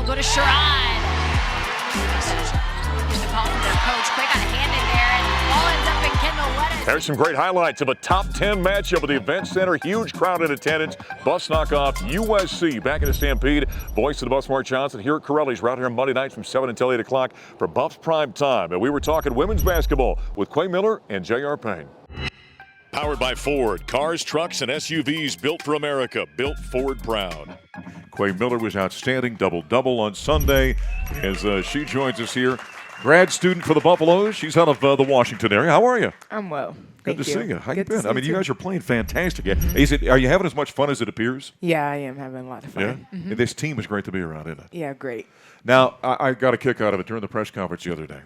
will go to Sherrod. The call from their coach. QUAY got a hand in there, and the ball ends up in Kendall Lettuce. There's some great highlights of a top 10 matchup at the Event Center. Huge crowd in attendance. Buffs knock off USC back in the Stampede. Voice of the Buffs, Mark Johnson, here at Corelli's. Right here on Monday nights from 7 until 8 o'clock for Buffs Prime Time. And we were talking women's basketball with QUAY Miller and J.R. Payne. Powered by Ford. Cars, trucks, and SUVs built for America. Built Ford proud. QUAY Miller was outstanding. Double-double on Sunday as she joins us here. Grad student for the Buffaloes. She's out of the Washington area. How are you? I'm well. Good to see you. How you been? I mean, you guys are playing fantastic. Are you having as much fun as it appears? Yeah, I am having a lot of fun. Yeah? Mm-hmm. This team is great to be around, isn't it? Yeah, great. Now, I got a kick out of it during the press conference the other day.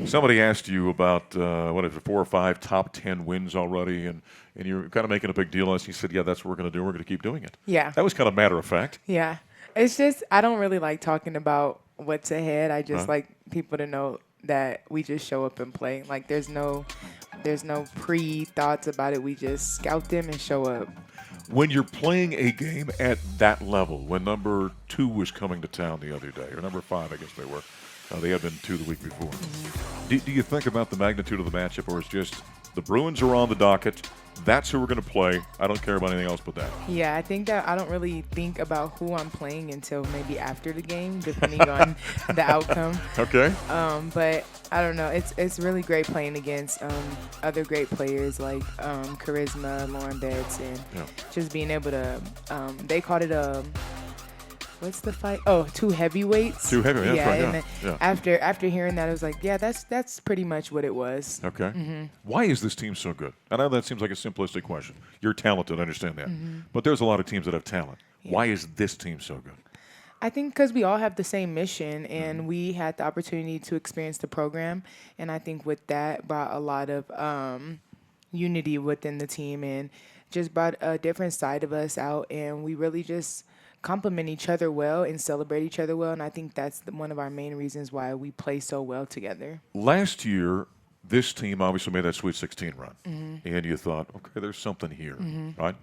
Somebody asked you about, 4 or 5 top 10 wins already, and you're kind of making a big deal. And you said, yeah, that's what we're going to do. We're going to keep doing it. Yeah. That was kind of matter of fact. Yeah. It's just I don't really like talking about what's ahead. I just like people to know that we just show up and play. Like there's no pre-thoughts about it. We just scout them and show up. When you're playing a game at that level, when number 2 was coming to town the other day, or number 5, I guess they were. They had been 2 the week before. Mm-hmm. Do you think about the magnitude of the matchup, or it's just the Bruins are on the docket, that's who we're going to play, I don't care about anything else but that? Yeah, I think that I don't really think about who I'm playing until maybe after the game, depending on the outcome. Okay. But I don't know. It's really great playing against other great players like Charisma, Lauren Betts, and just being able to they called it a what's the fight? Oh, 2 heavyweights. 2 heavyweights, yeah, right, and after hearing that, I was like, yeah, that's pretty much what it was. Okay. Mm-hmm. Why is this team so good? I know that seems like a simplistic question. You're talented, I understand that. Mm-hmm. But there's a lot of teams that have talent. Yeah. Why is this team so good? I think because we all have the same mission, and we had the opportunity to experience the program. And I think with that brought a lot of unity within the team and just brought a different side of us out. And we really just complement each other well and celebrate each other well, and I think that's one of our main reasons why we play so well together. Last year, this team obviously made that Sweet 16 run, and you thought, okay, there's something here, right?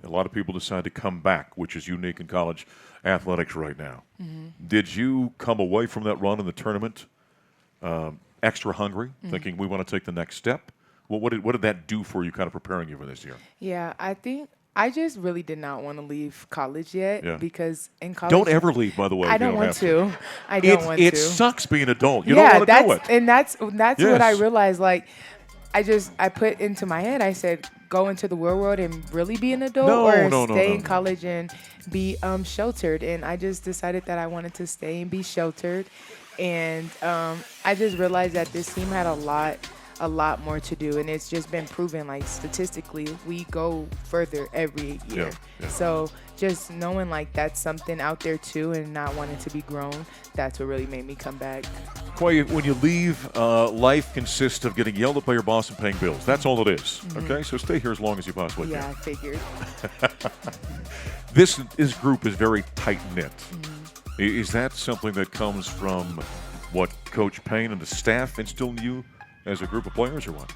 A lot of people decide to come back, which is unique in college athletics right now. Did you come away from that run in the tournament extra hungry, thinking we want to take the next step? What did that do for you, kind of preparing you for this year? Yeah, I think I just really did not want to leave college yet because in college. Don't ever leave, by the way. I don't want to. I don't want to. It sucks being an adult. You don't want to do it. And that's what I realized. Like, I put into my head, I said, go into the real world and really be an adult stay in college and be sheltered. And I just decided that I wanted to stay and be sheltered. And I just realized that this team had a lot more to do, and it's just been proven, like, statistically we go further every year. So just knowing like that's something out there too, and not wanting to be grown, that's what really made me come back. QUAY, when you leave, life consists of getting yelled at by your boss and paying bills. That's all it is. Okay, so stay here as long as you possibly can. Yeah, I figured. This group is very tight-knit. Is that something that comes from what Coach Payne and the staff instilled in you as a group of players, or what?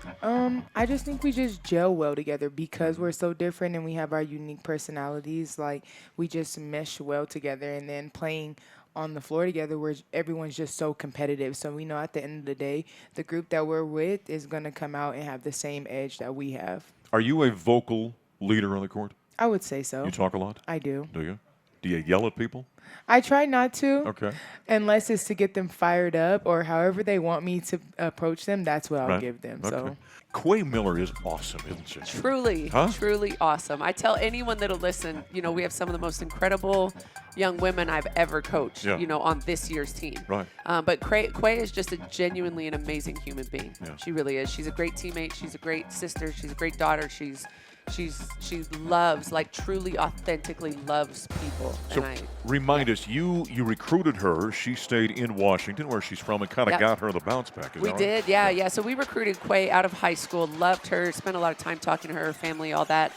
I just think we just gel well together because we're so different and we have our unique personalities. Like, we just mesh well together, and then playing on the floor together where everyone's just so competitive. So we know at the end of the day, the group that we're with is going to come out and have the same edge that we have. Are you a vocal leader on the court? I would say so. You talk a lot? I do. Do you? Do you yell at people? I try not to. Okay. Unless it's to get them fired up, or however they want me to approach them, that's what I'll give them. Okay. So QUAY Miller is awesome, isn't she? Truly, truly awesome. I tell anyone that'll listen, we have some of the most incredible young women I've ever coached, on this year's team. Right. But QUAY is just a genuinely an amazing human being. Yeah. She really is. She's a great teammate. She's a great sister. She's a great daughter. She loves, like, truly, authentically loves people. So remind us, you recruited her. She stayed in Washington, where she's from, and kind of got her the bounce back. We did, yeah. So we recruited QUAY out of high school, loved her, spent a lot of time talking to her family, all that.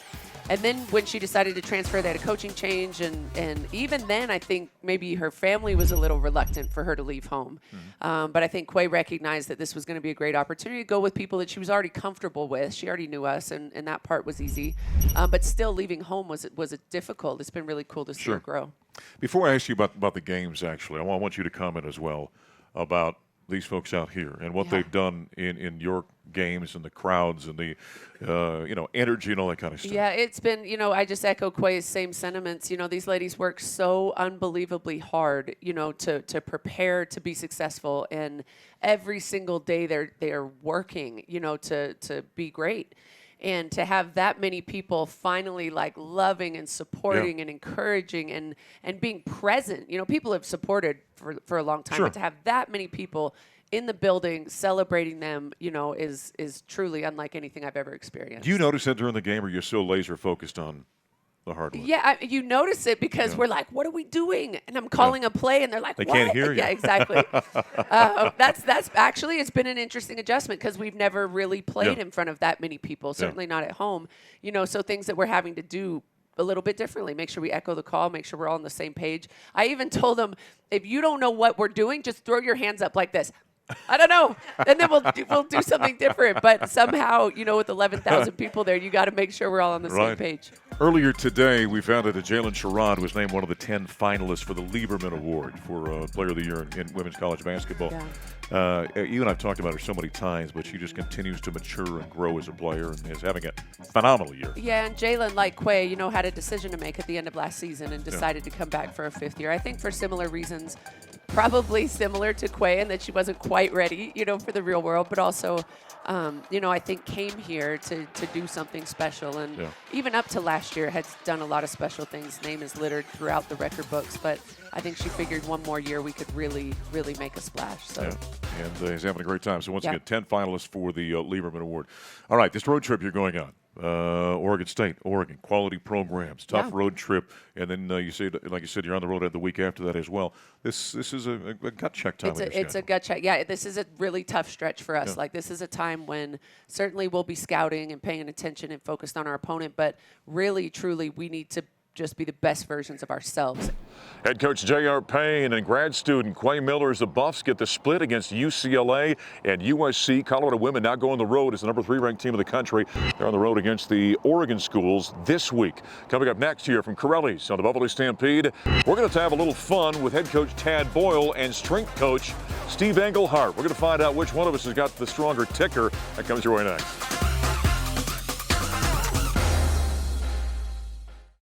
And then when she decided to transfer, they had a coaching change, and even then I think maybe her family was a little reluctant for her to leave home. But I think QUAY recognized that this was going to be a great opportunity to go with people that she was already comfortable with. She already knew us, and that part was easy. But still leaving home was difficult. It's been really cool to see her grow. Before I ask you about the games, actually, I want you to comment as well about these folks out here and what they've done in your games and the crowds and the energy and all that kind of stuff. Yeah, it's been, I just echo QUAY's same sentiments. These ladies work so unbelievably hard, to prepare to be successful, and every single day they're working, to be great. And to have that many people finally like loving and supporting and encouraging and being present. People have supported for a long time, but to have that many people in the building celebrating them, is truly unlike anything I've ever experienced. Do you notice that during the game, or you're so laser focused on the hard work? Yeah, you notice it because we're like, what are we doing? And I'm calling a play, and they're like, they what? Can't hear you. Yeah, exactly. That's actually, it's been an interesting adjustment because we've never really played in front of that many people, certainly not at home. So things that we're having to do a little bit differently, make sure we echo the call, make sure we're all on the same page. I even told them, if you don't know what we're doing, just throw your hands up like this. I don't know. And then we'll do something different. But somehow, with 11,000 people there, you got to make sure we're all on the same page. Earlier today, we found out that Jaylyn Sherrod was named one of the 10 finalists for the Lieberman Award for Player of the Year in women's college basketball. Yeah. You and I've talked about her so many times, but she just continues to mature and grow as a player and is having a phenomenal year. Yeah, and Jaylyn, like QUAY, had a decision to make at the end of last season and decided to come back for a 5th year. I think for similar reasons, probably similar to QUAY, in that she wasn't quite ready, for the real world, but also, I think came here to do something special. And even up to last year, had done a lot of special things. Name is littered throughout the record books, but I think she figured one more year we could really, really make a splash. So. Yeah. And he's having a great time. So once again, 10 finalists for the Lieberman Award. All right, this road trip you're going on. Oregon State, Oregon, quality programs, tough road trip, and then like you said, you're on the road the week after that as well. This is a gut check time. It's a gut check. Yeah, this is a really tough stretch for us. Yeah. Like, this is a time when certainly we'll be scouting and paying attention and focused on our opponent, but really, truly, we need to just be the best versions of ourselves. Head coach J.R. Payne and grad student QUAY Miller as the Buffs get the split against UCLA and USC. Colorado women now go on the road as the number 3 ranked team in the country. They're on the road against the Oregon schools this week. Coming up next year from Corelli's on the Buffalo Stampede, we're going to have a little fun with head coach Tad Boyle and strength coach Steve Englehart. We're going to find out which one of us has got the stronger ticker. That comes your way next.